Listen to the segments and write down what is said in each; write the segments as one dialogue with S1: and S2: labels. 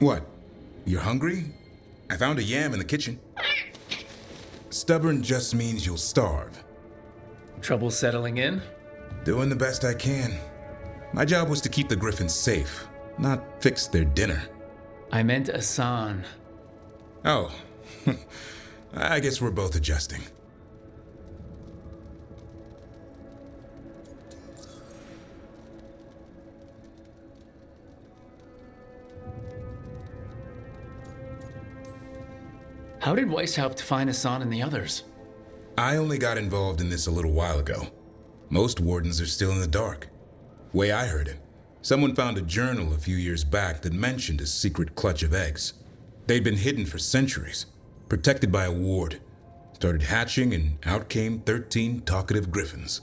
S1: What? You're hungry? I found a yam in the kitchen. Stubborn just means you'll starve.
S2: Trouble settling in?
S1: Doing the best I can. My job was to keep the Griffins safe, not fix their dinner.
S2: I meant Asan.
S1: Oh, I guess we're both adjusting.
S2: How did Weishaupt find Asan and the others?
S1: I only got involved in this a little while ago. Most wardens are still in the dark. Way I heard it, someone found a journal a few years back that mentioned a secret clutch of eggs. They'd been hidden for centuries, protected by a ward. Started hatching and out came 13 talkative griffins.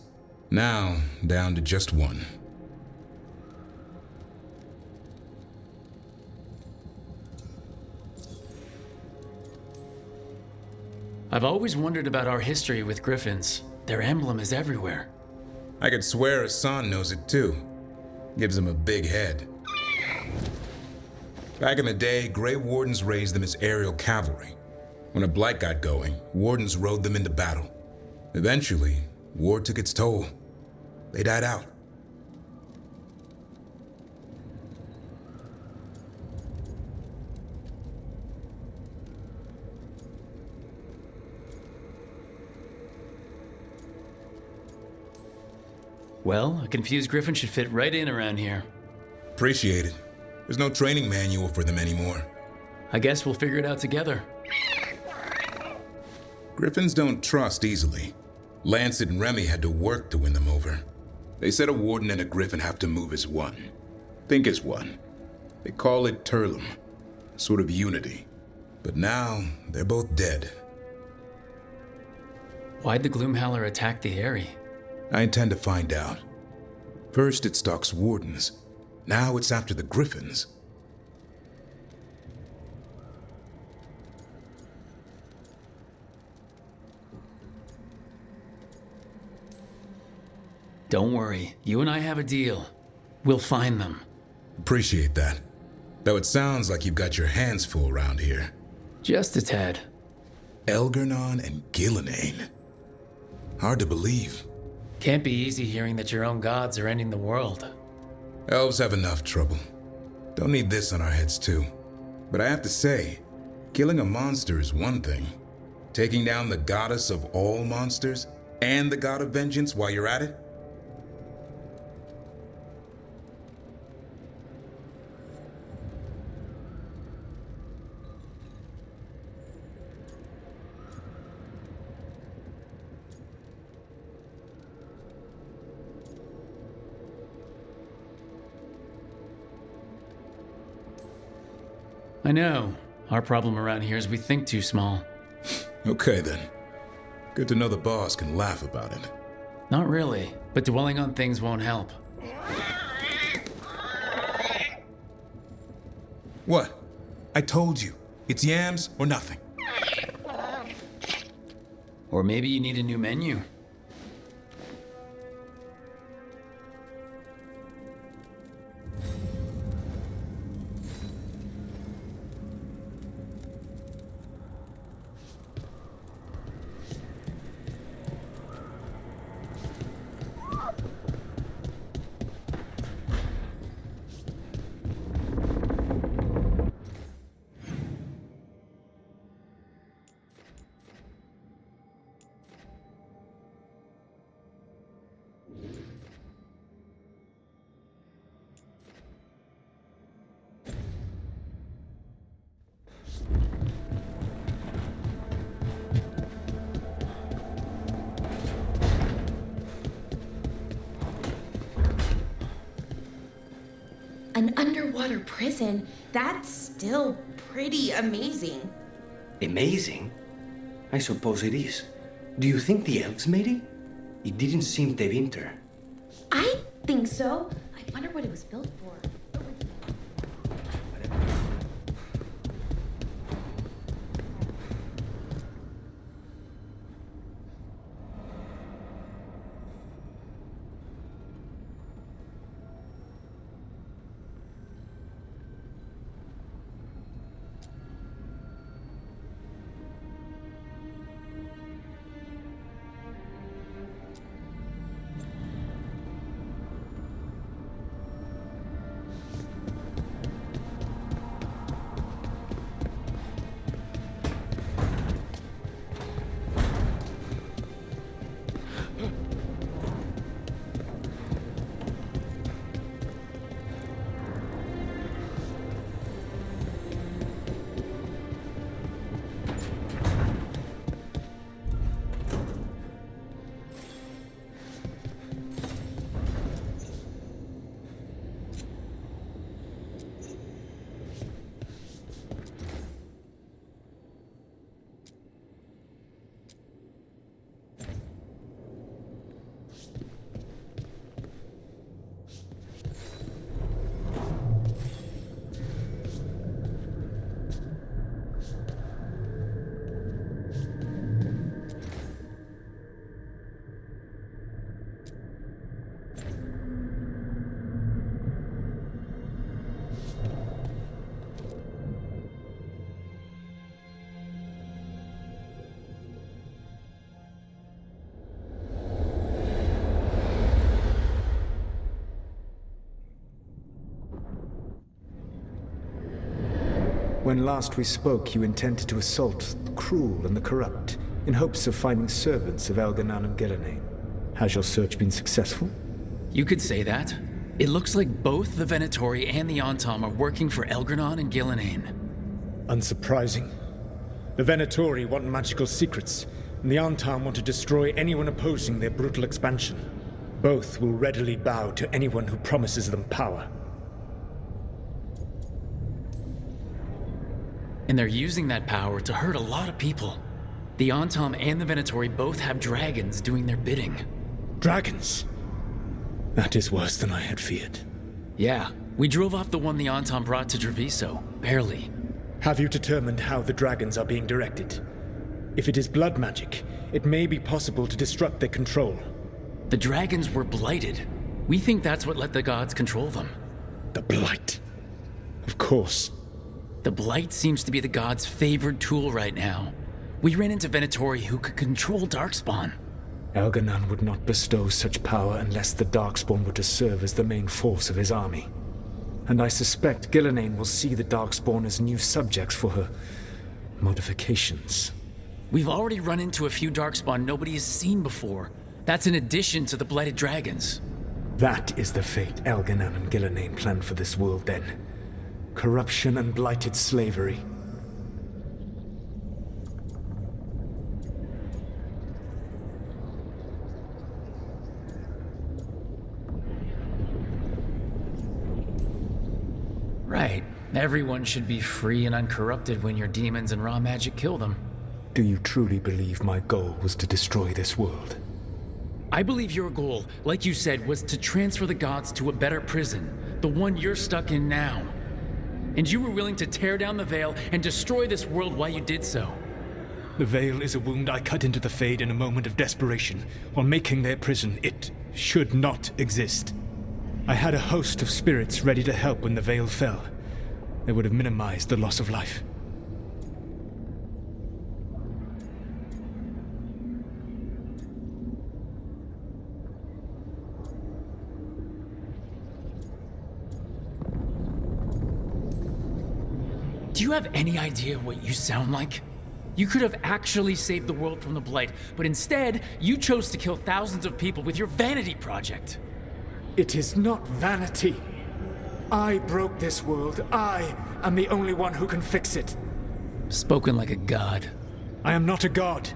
S1: Now, down to just one.
S2: I've always wondered about our history with griffins. Their emblem is everywhere.
S1: I could swear Asan knows it too. Gives him a big head. Back in the day, Grey Wardens raised them as aerial cavalry. When a blight got going, Wardens rode them into battle. Eventually, war took its toll. They died out.
S2: Well, a confused griffin should fit right in around here.
S1: Appreciate it. There's no training manual for them anymore.
S2: I guess we'll figure it out together.
S1: Griffins don't trust easily. Lancet and Remy had to work to win them over. They said a warden and a griffin have to move as one. Think as one. They call it Turlum. Sort of unity. But now, they're both dead.
S2: Why'd the Gloomhowler attack the Eyrie?
S1: I intend to find out. First it stalks wardens. Now it's after the griffins.
S2: Don't worry, you and I have a deal. We'll find them.
S1: Appreciate that. Though it sounds like you've got your hands full around here.
S2: Just a tad.
S1: Elgernon and Gillenane. Hard to believe.
S2: Can't be easy hearing that your own gods are ending the world.
S1: Elves have enough trouble. Don't need this on our heads too. But I have to say, killing a monster is one thing. Taking down the goddess of all monsters and the god of vengeance while you're at it?
S2: I know. Our problem around here is we think too small.
S1: Okay then. Good to know the boss can laugh about it.
S2: Not really, but dwelling on things won't help.
S1: What? I told you. It's yams or nothing.
S2: Or maybe you need a new menu.
S3: An underwater prison? That's still pretty amazing.
S4: Amazing? I suppose it is. Do you think the elves made it? It didn't seem de winter.
S3: I think so. I wonder what it was built for.
S5: When last we spoke, you intended to assault the cruel and the corrupt, in hopes of finding servants of Elganan and Gillenane. Has your search been successful?
S2: You could say that. It looks like both the Venatori and the Antom are working for Elgranon and Gillenane.
S5: Unsurprising. The Venatori want magical secrets, and the Antom want to destroy anyone opposing their brutal expansion. Both will readily bow to anyone who promises them power.
S2: And they're using that power to hurt a lot of people. The Antom and the Venatori both have dragons doing their bidding.
S5: Dragons? That is worse than I had feared.
S2: Yeah, we drove off the one the Antom brought to Treviso. Barely.
S5: Have you determined how the dragons are being directed? If it is blood magic, it may be possible to disrupt their control.
S2: The dragons were blighted. We think that's what let the gods control them.
S5: The Blight. Of course.
S2: The Blight seems to be the gods' favored tool right now. We ran into Venatori who could control Darkspawn.
S5: Elganan would not bestow such power unless the Darkspawn were to serve as the main force of his army. And I suspect Gillenane will see the Darkspawn as new subjects for her modifications.
S2: We've already run into a few Darkspawn nobody has seen before. That's in addition to the Blighted Dragons.
S5: That is the fate Elganan and Gillenane planned for this world then. Corruption and blighted slavery.
S2: Right. Everyone should be free and uncorrupted when your demons and raw magic kill them.
S5: Do you truly believe my goal was to destroy this world?
S2: I believe your goal, like you said, was to transfer the gods to a better prison, the one you're stuck in now. And you were willing to tear down the Veil and destroy this world while you did so.
S5: The Veil is a wound I cut into the Fade in a moment of desperation, while making their prison. It should not exist. I had a host of spirits ready to help when the Veil fell. They would have minimized the loss of life.
S2: Do you have any idea what you sound like? You could have actually saved the world from the Blight, but instead, you chose to kill thousands of people with your vanity project.
S5: It is not vanity. I broke this world. I am the only one who can fix it.
S2: Spoken like a god.
S5: I am not a god.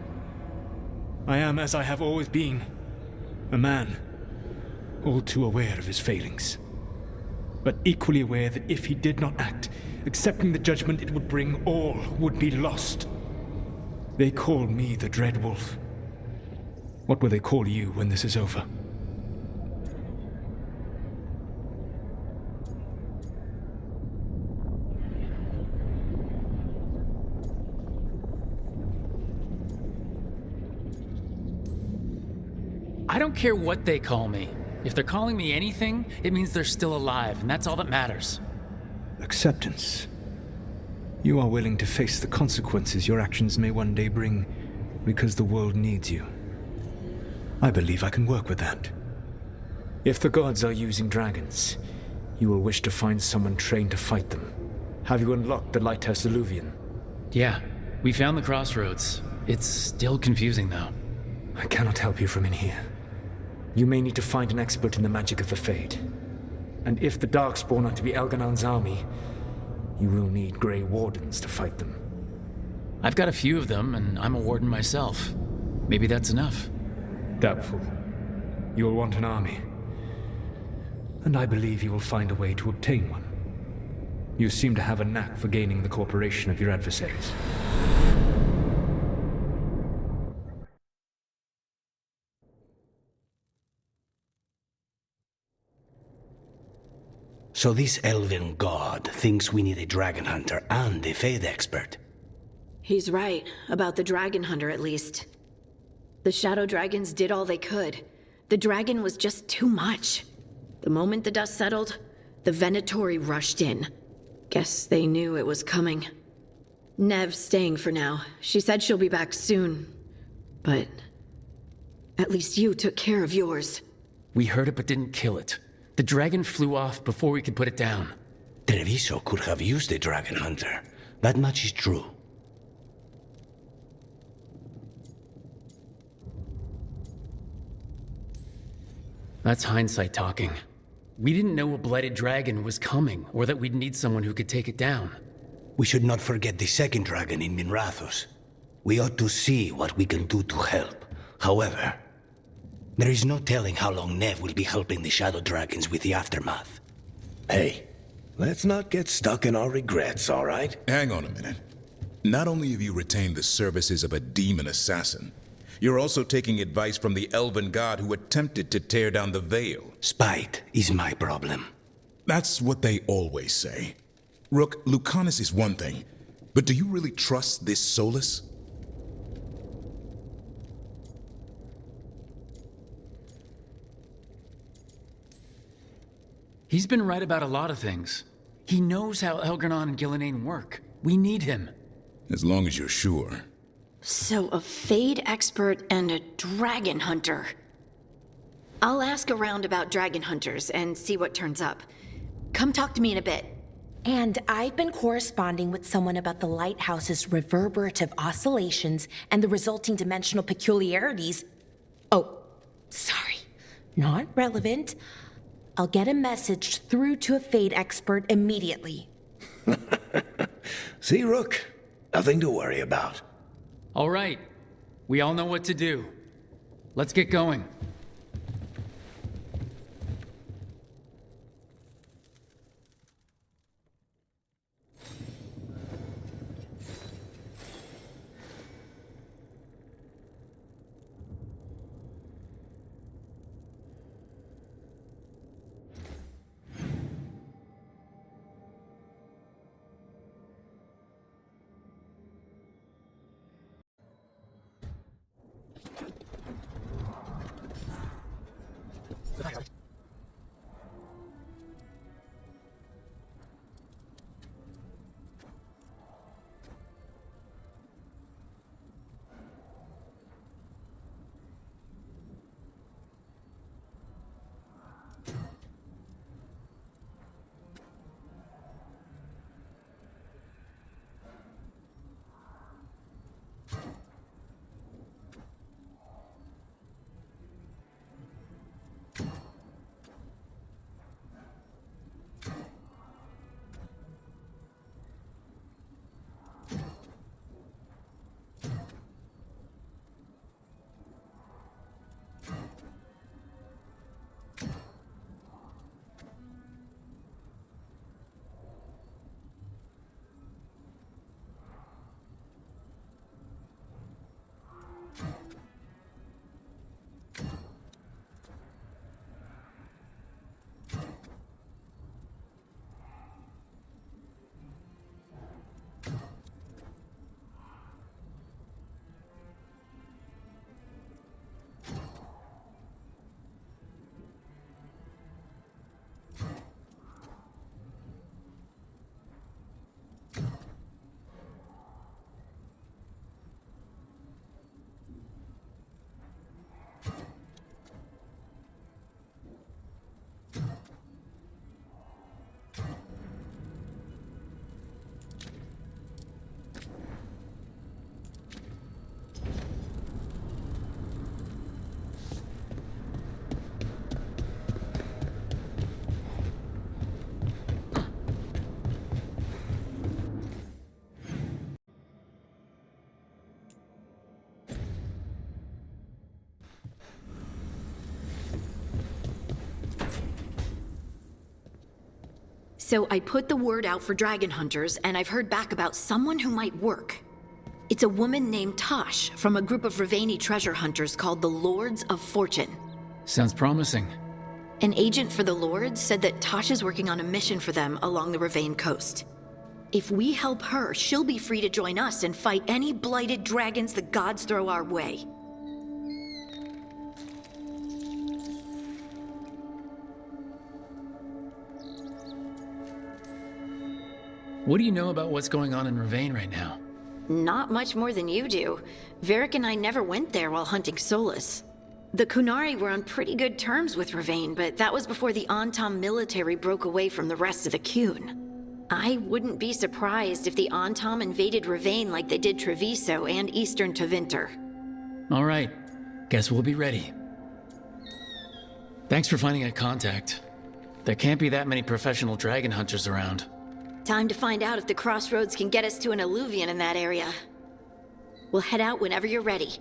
S5: I am as I have always been. A man. All too aware of his failings. But equally aware that if he did not act, accepting the judgment it would bring, all would be lost. They call me the Dread Wolf. What will they call you when this is over?
S2: I don't care what they call me. If they're calling me anything, it means they're still alive, and that's all that matters.
S5: Acceptance. You are willing to face the consequences your actions may one day bring because the world needs you. I believe I can work with that. If the gods are using dragons, you will wish to find someone trained to fight them. Have you unlocked the Lighthouse Illuvian?
S2: Yeah, we found the crossroads. It's still confusing, though.
S5: I cannot help you from in here. You may need to find an expert in the magic of the Fade. And if the Darkspawn are to be Elganan's army, you will need Grey Wardens to fight them.
S2: I've got a few of them, and I'm a warden myself. Maybe that's enough.
S5: Doubtful. You will want an army. And I believe you will find a way to obtain one. You seem to have a knack for gaining the cooperation of your adversaries.
S4: So this elven god thinks we need a dragon hunter and a Fade expert.
S3: He's right, about the dragon hunter at least. The shadow dragons did all they could. The dragon was just too much. The moment the dust settled, the Venatori rushed in. Guess they knew it was coming. Nev's staying for now. She said she'll be back soon. But at least you took care of yours.
S2: We heard it but didn't kill it. The dragon flew off before we could put it down.
S4: Treviso could have used a dragon hunter. That much is true.
S2: That's hindsight talking. We didn't know a blighted dragon was coming, or that we'd need someone who could take it down.
S6: We should not forget the second dragon in Minrathos. We ought to see what we can do to help. However, there is no telling how long Nev will be helping the Shadow Dragons with the aftermath.
S7: Hey, let's not get stuck in our regrets, all right?
S1: Hang on a minute. Not only have you retained the services of a demon assassin, you're also taking advice from the elven god who attempted to tear down the Veil.
S6: Spite is my problem.
S1: That's what they always say. Rook, Lucanus is one thing, but do you really trust this Solus?
S2: He's been right about a lot of things. He knows how Elgar'nan and Gillenane work. We need him.
S1: As long as you're sure.
S3: So, a Fade expert and a dragon hunter. I'll ask around about dragon hunters and see what turns up. Come talk to me in a bit.
S8: And I've been corresponding with someone about the lighthouse's reverberative oscillations and the resulting dimensional peculiarities. Oh, sorry. Not relevant. I'll get a message through to a Fade expert immediately.
S7: See, Rook? Nothing to worry about.
S2: All right. We all know what to do. Let's get going.
S3: So I put the word out for dragon hunters, and I've heard back about someone who might work. It's a woman named Tosh from a group of Rivaini treasure hunters called the Lords of Fortune.
S2: Sounds promising.
S3: An agent for the Lords said that Tosh is working on a mission for them along the Rivian Coast. If we help her, she'll be free to join us and fight any blighted dragons the gods throw our way.
S2: What do you know about what's going on in Rivain right now?
S3: Not much more than you do. Varric and I never went there while hunting Solus. The Kunari were on pretty good terms with Rivain, but that was before the Antam military broke away from the rest of the Qun. I wouldn't be surprised if the Antom invaded Ravane like they did Treviso and Eastern Tevinter.
S2: All right, guess we'll be ready. Thanks for finding a contact. There can't be that many professional dragon hunters around.
S3: Time to find out if the crossroads can get us to an Alluvian in that area. We'll head out whenever you're ready.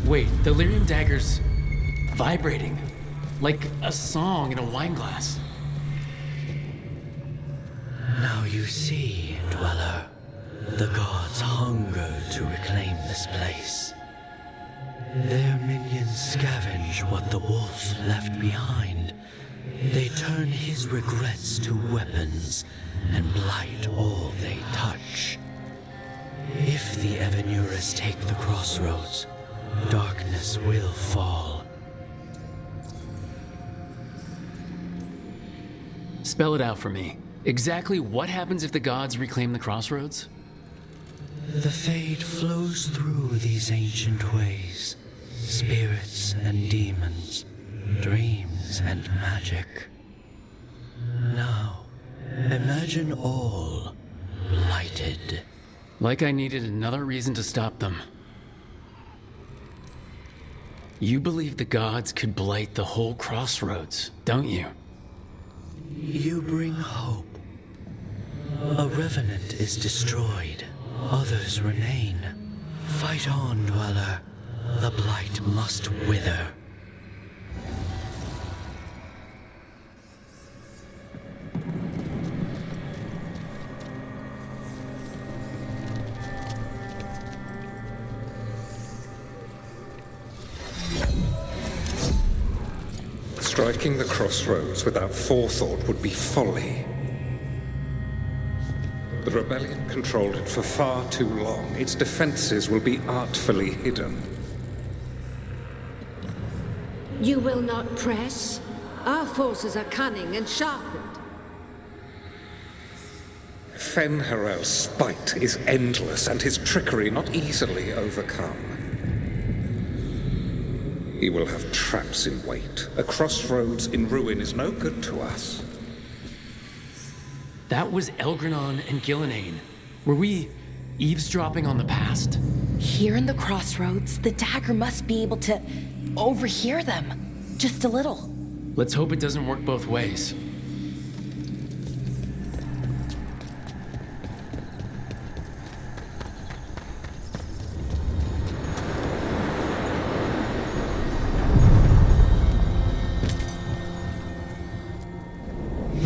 S2: Wait, the lyrium dagger's vibrating, like a song in a wine glass.
S6: Now you see, Dweller, the gods hunger to reclaim this place. Their minions scavenge what the wolf left behind. They turn his regrets to weapons and blight all they touch. If the Evanuras take the crossroads, darkness will fall.
S2: Spell it out for me. Exactly what happens if the gods reclaim the crossroads?
S6: The fade flows through these ancient ways. Spirits and demons, dreams and magic. Now, imagine all blighted.
S2: Like I needed another reason to stop them. You believe the gods could blight the whole crossroads, don't you?
S6: You bring hope. A revenant is destroyed, others remain. Fight on, Dweller. The blight must wither.
S9: Striking the crossroads without forethought would be folly. The rebellion controlled it for far too long. Its defenses will be artfully hidden.
S10: You will not press? Our forces are cunning and sharpened.
S9: Fen'Harel's spite is endless and his trickery not easily overcome. He will have traps in wait. A crossroads in ruin is no good to us.
S2: That was Elgranon and Gillenane. Were we eavesdropping on the past?
S8: Here in the crossroads, the dagger must be able to overhear them. Just a little.
S2: Let's hope it doesn't work both ways.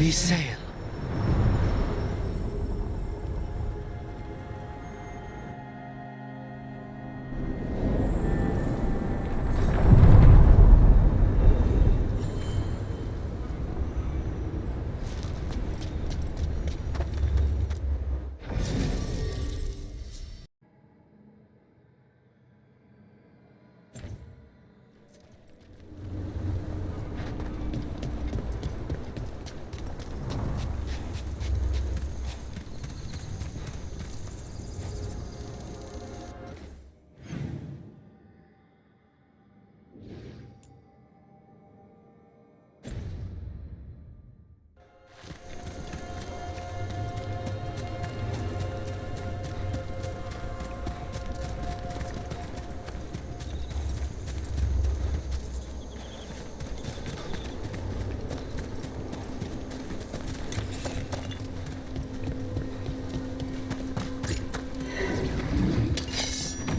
S2: we sail.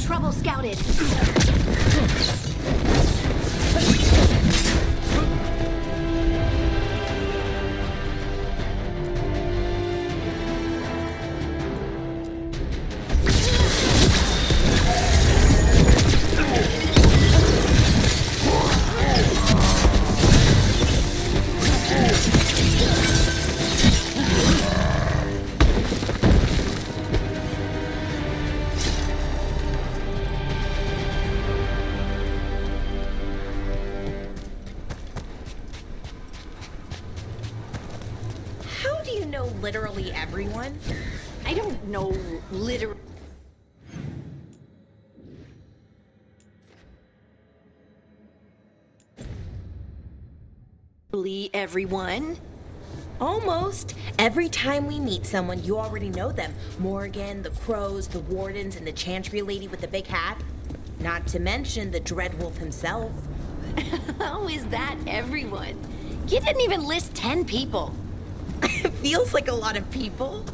S3: Trouble scouted.
S8: Literally everyone?
S3: I don't know literally everyone.
S8: Almost. Every time we meet someone, you already know them. Morgan, the Crows, the Wardens, and the Chantry lady with the big hat. Not to mention the Dreadwolf himself.
S3: How is that everyone? You didn't even list 10 people.
S8: It feels like a lot of people.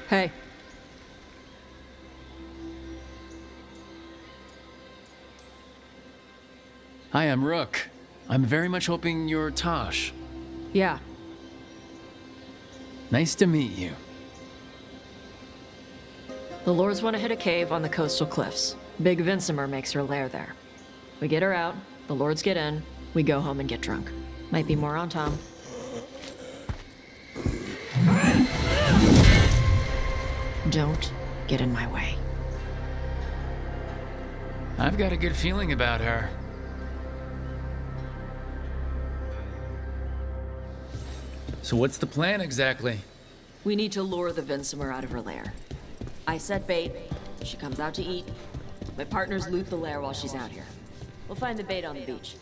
S11: Hey.
S2: Hi, I'm Rook. I'm very much hoping you're Tosh.
S11: Yeah.
S2: Nice to meet you.
S11: The Lords want to hit a cave on the coastal cliffs. Big Vincimer makes her lair there. We get her out, the Lords get in, we go home and get drunk. Might be more on Tom. Don't get in my way.
S2: I've got a good feeling about her. So what's the plan exactly?
S11: We need to lure the Vincimer out of her lair. I set bait. She comes out to eat. My partners loot the lair while she's out here. We'll find the bait on the beach.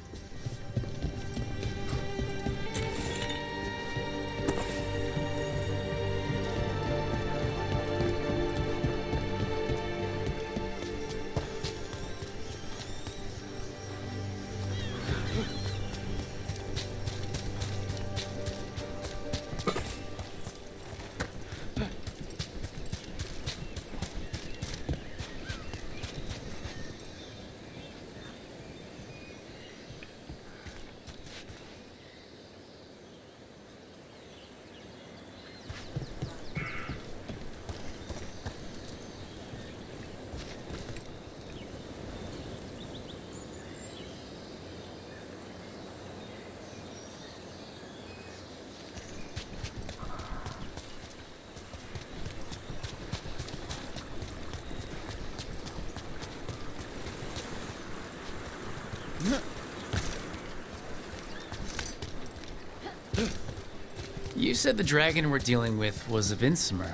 S2: You said the dragon we're dealing with was a Vinsimer.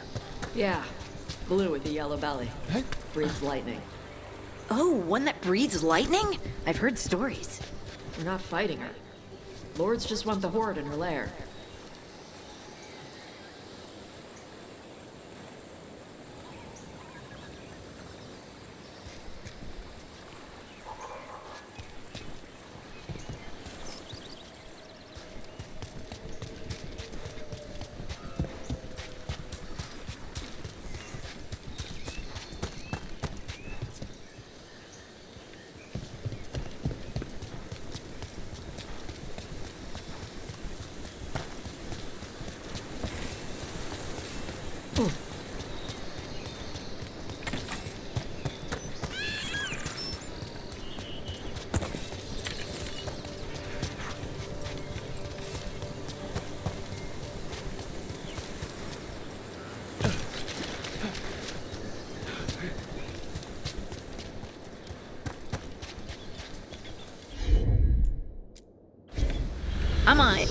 S11: Yeah, blue with a yellow belly. Breathes lightning.
S3: Oh, one that breathes lightning? I've heard stories.
S11: We're not fighting her. Lords just want the horde in her lair.
S3: I'm on it.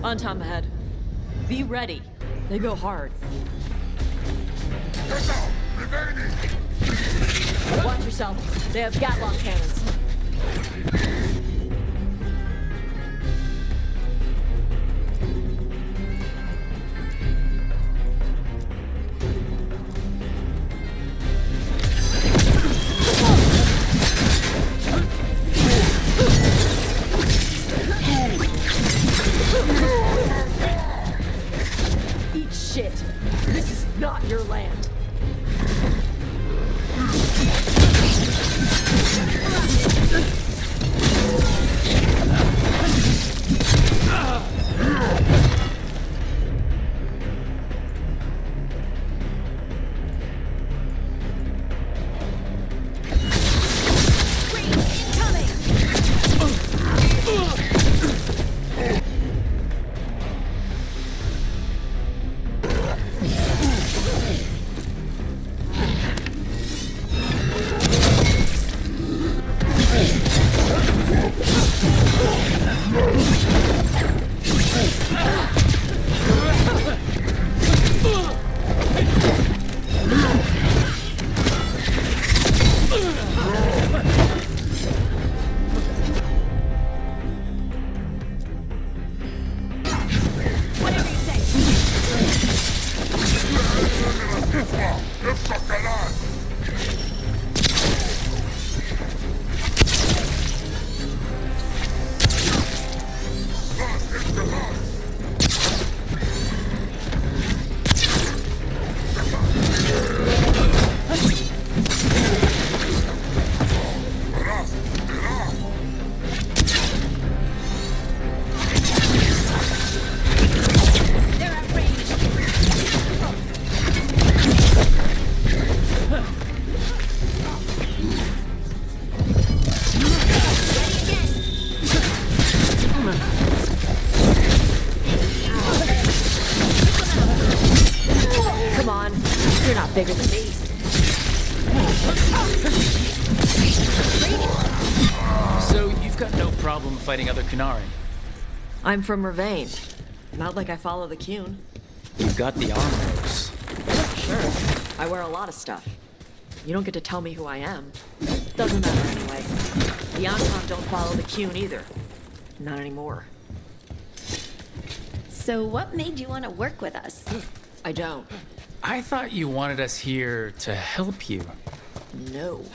S11: On time ahead. Be ready. They go hard. Watch yourself. They have Gatlock cannons. Eat shit. This is not your land. Bigger than me.
S2: So you've got no problem fighting other Kanaran?
S11: I'm from Rivain. Not like I follow the Qun.
S2: You've got the armors.
S11: Sure. I wear a lot of stuff. You don't get to tell me who I am. Doesn't matter anyway. The Ancon don't follow the Qun either. Not anymore.
S3: So what made you want to work with us?
S11: I don't.
S2: I thought you wanted us here to help you.
S11: No.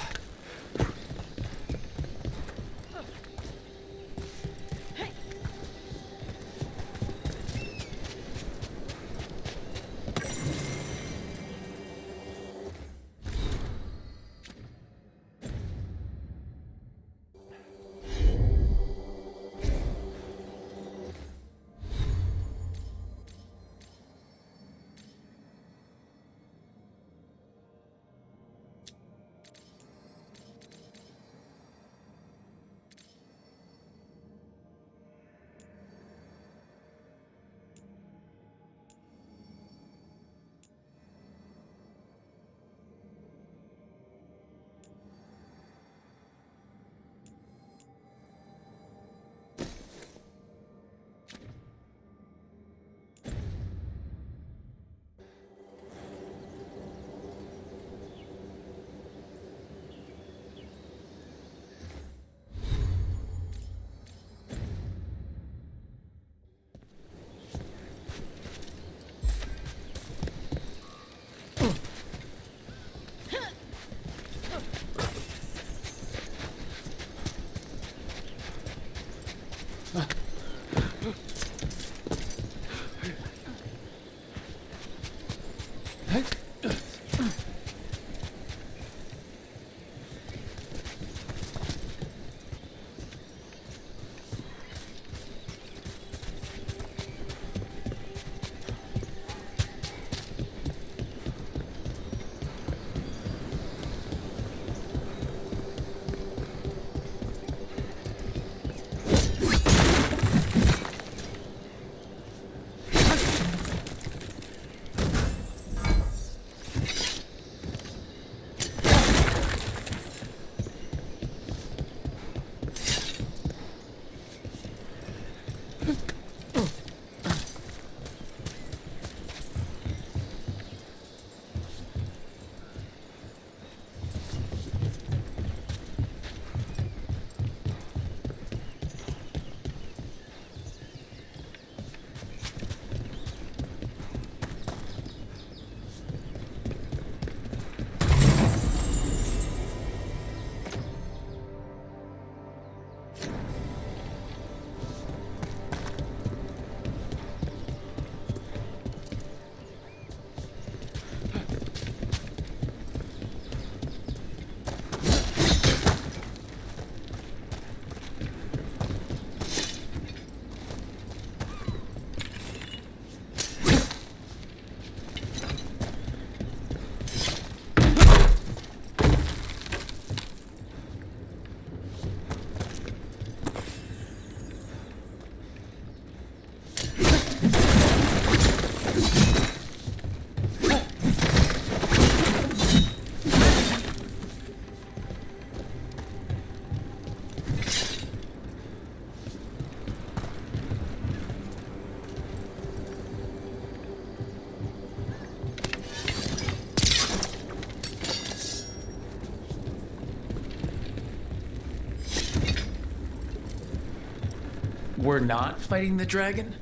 S2: we're not fighting the dragon?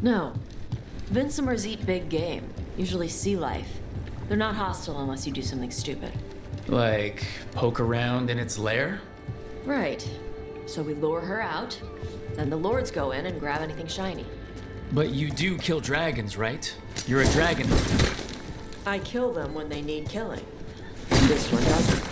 S11: No. Vincimers eat big game, usually sea life. They're not hostile unless you do something stupid.
S2: Like, poke around in its lair?
S11: Right. So we lure her out, then the lords go in and grab anything shiny.
S2: But you do kill dragons, right? You're a dragon hunter.
S11: I kill them when they need killing. This one doesn't.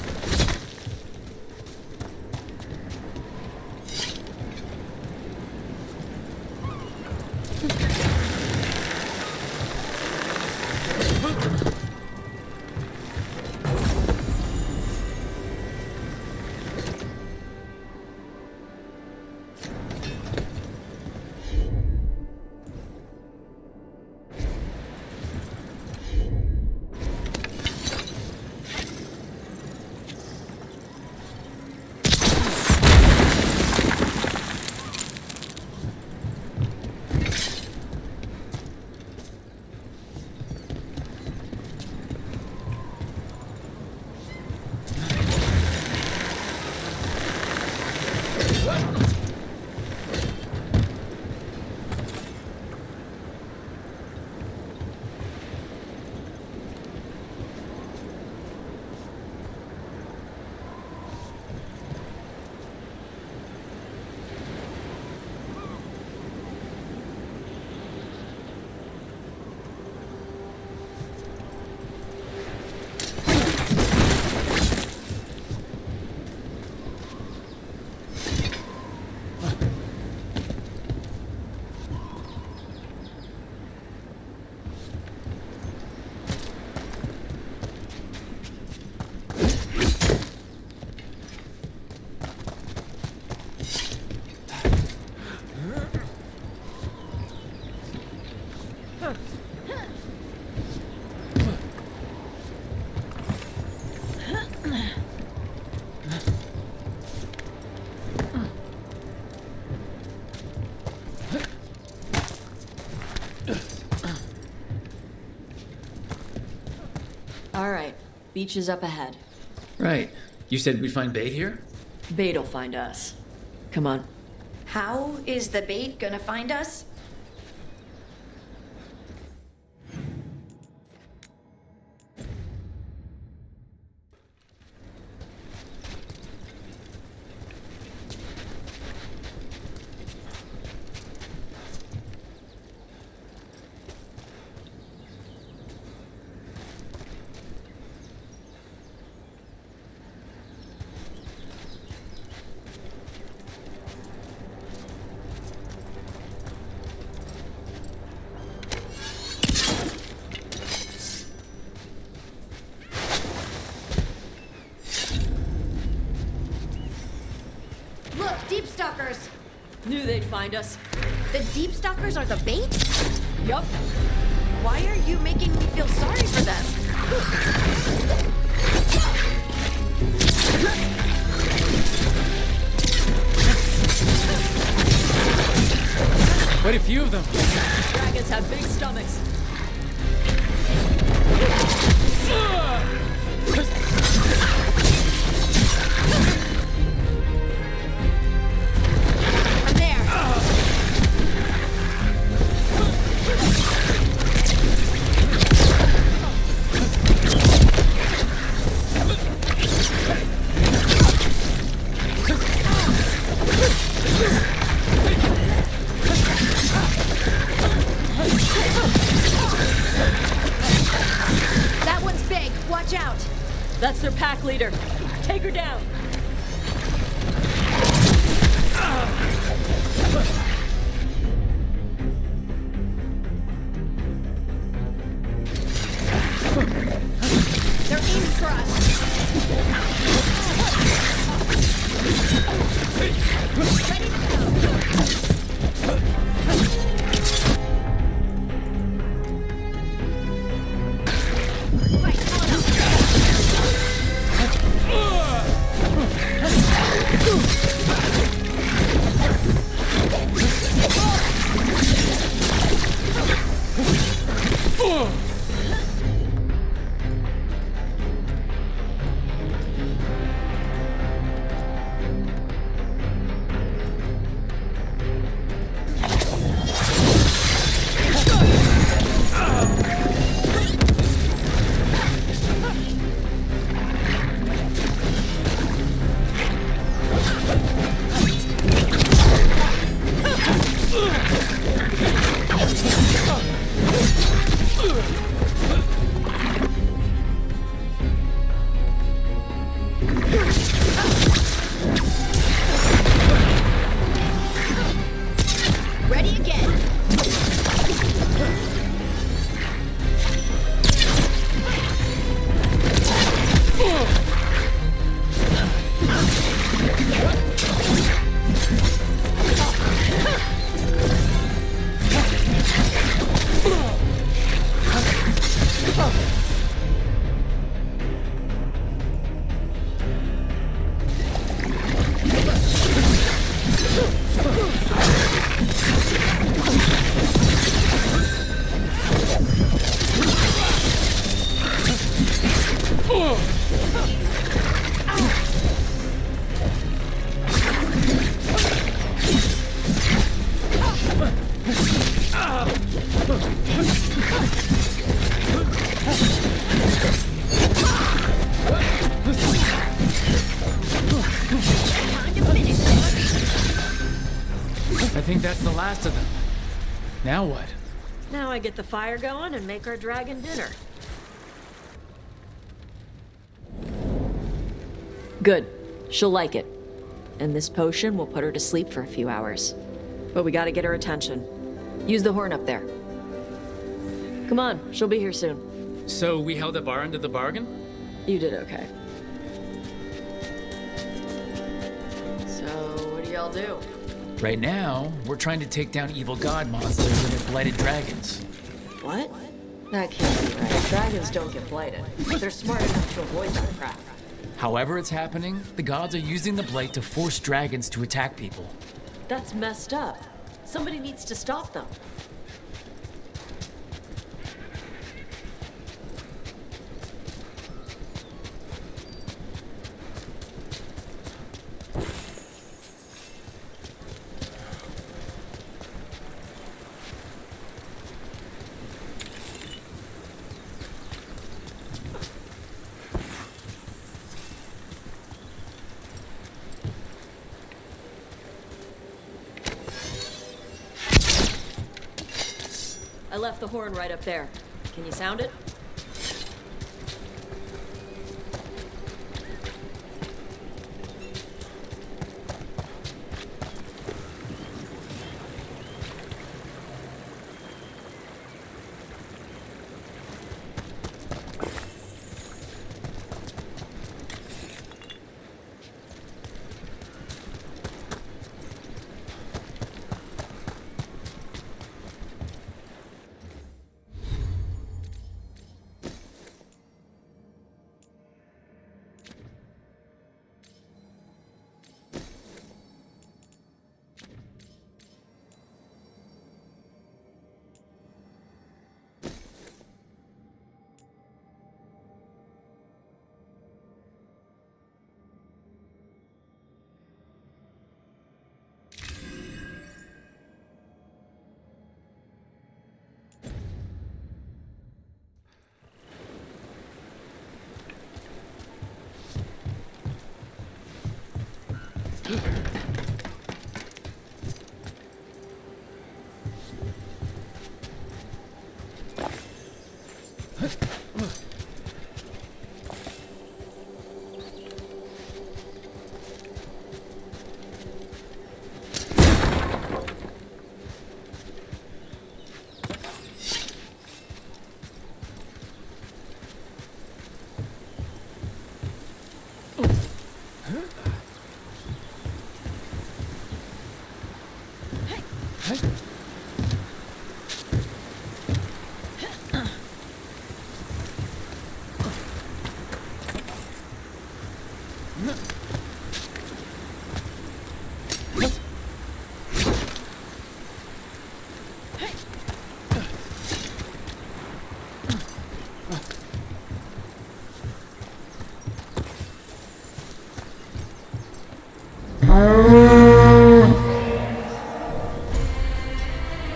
S11: All right, beach is up ahead.
S2: Right. You said we'd find bait here?
S11: Bait'll find us. Come on.
S3: How is the bait gonna find us?
S12: Look, deep stalkers!
S11: Knew they'd find us.
S12: The deep stalkers are the bait?
S11: Yup.
S12: Why are you making me feel sorry for them?
S2: Quite a few of them.
S11: Dragons have big stomachs.
S12: I'm there! That one's big. Watch out!
S11: That's their pack leader. Take her down.
S12: They're aiming for us! Ready to go! Right, follow Ready again.
S2: I think that's the last of them. Now what?
S11: Now I get the fire going and make our dragon dinner. Good. She'll like it. And this potion will put her to sleep for a few hours. But we gotta get her attention. Use the horn up there. Come on, she'll be here soon.
S2: So we held up our end of the bargain?
S11: You did okay. So, what do y'all do?
S2: Right now, we're trying to take down evil god monsters and their blighted dragons.
S11: What? That can't be right. Dragons don't get blighted. They're smart enough to avoid that crap.
S2: However it's happening, the gods are using the blight to force dragons to attack people.
S11: That's messed up. Somebody needs to stop them. I left the horn right up there. Can you sound it?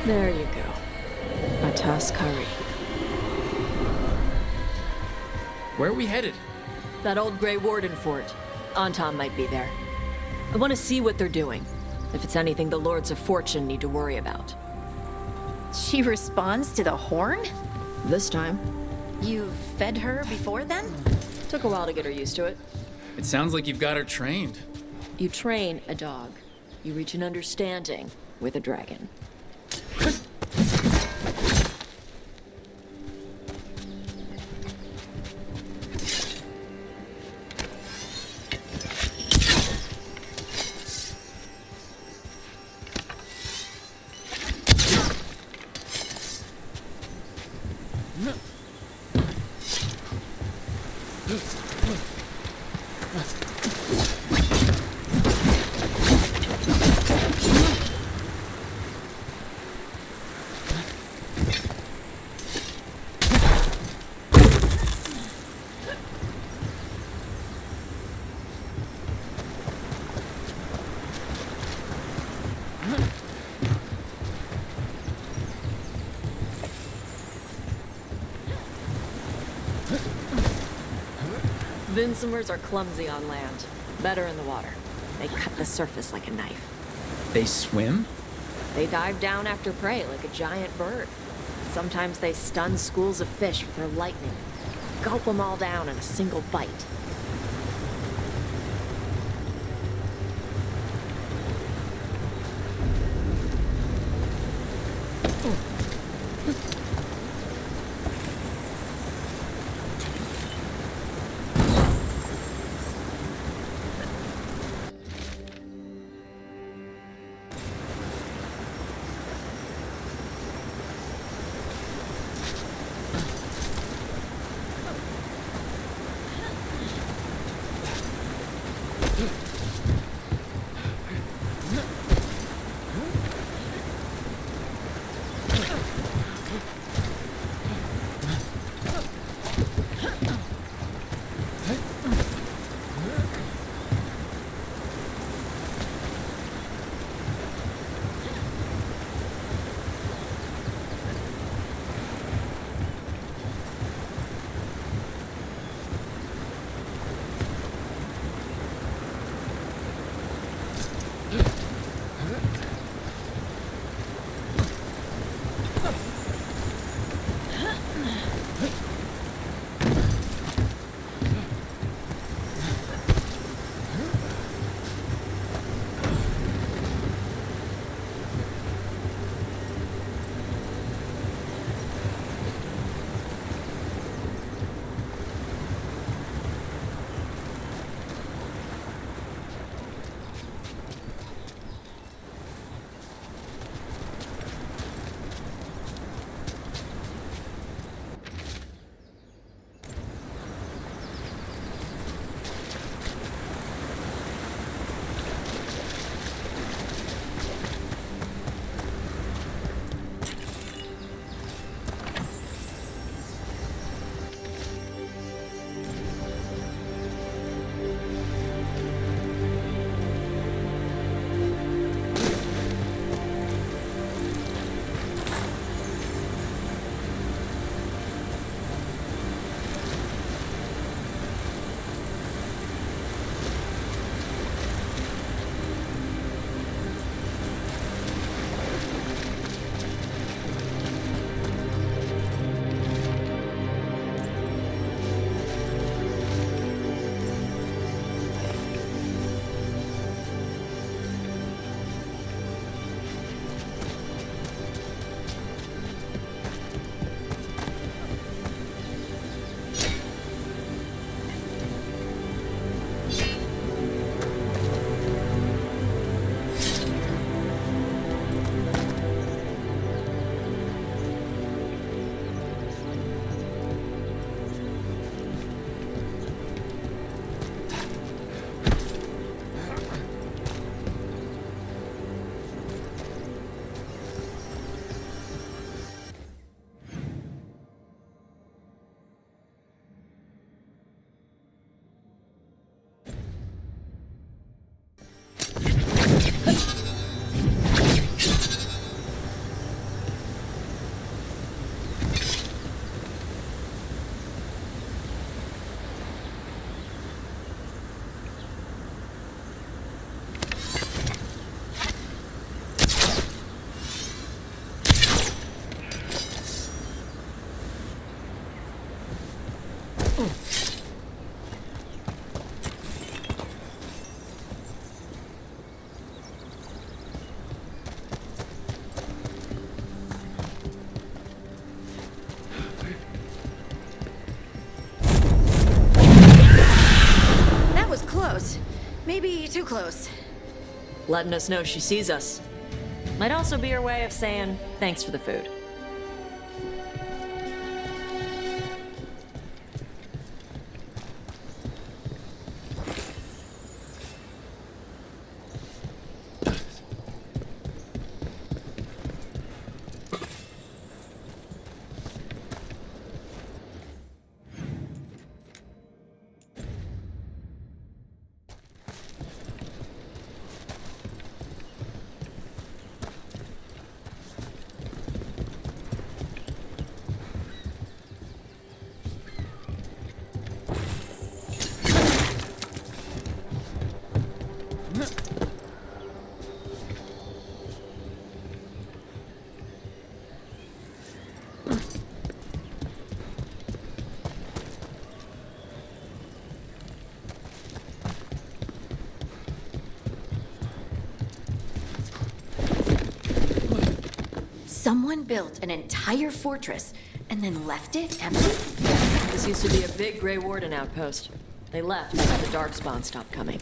S11: There you go. A Taskari.
S2: Where are we headed?
S11: That old Grey Warden fort. Anton might be there. I want to see what they're doing. If it's anything the Lords of Fortune need to worry about.
S3: She responds to the horn?
S11: This time.
S3: You fed her before then?
S11: Took a while to get her used to it.
S2: It sounds like you've got her trained.
S11: You train a dog. You reach an understanding with a dragon. Vinsomers are clumsy on land, better in the water. They cut the surface like a knife.
S2: They swim?
S11: They dive down after prey like a giant bird. Sometimes they stun schools of fish with their lightning. Gulp them all down in a single bite.
S3: maybe too close.
S11: Letting us know she sees us. Might also be her way of saying thanks for the food.
S3: Someone built an entire fortress and then left it empty?
S11: This used to be a big Grey Warden outpost. They left after the Darkspawn stopped coming.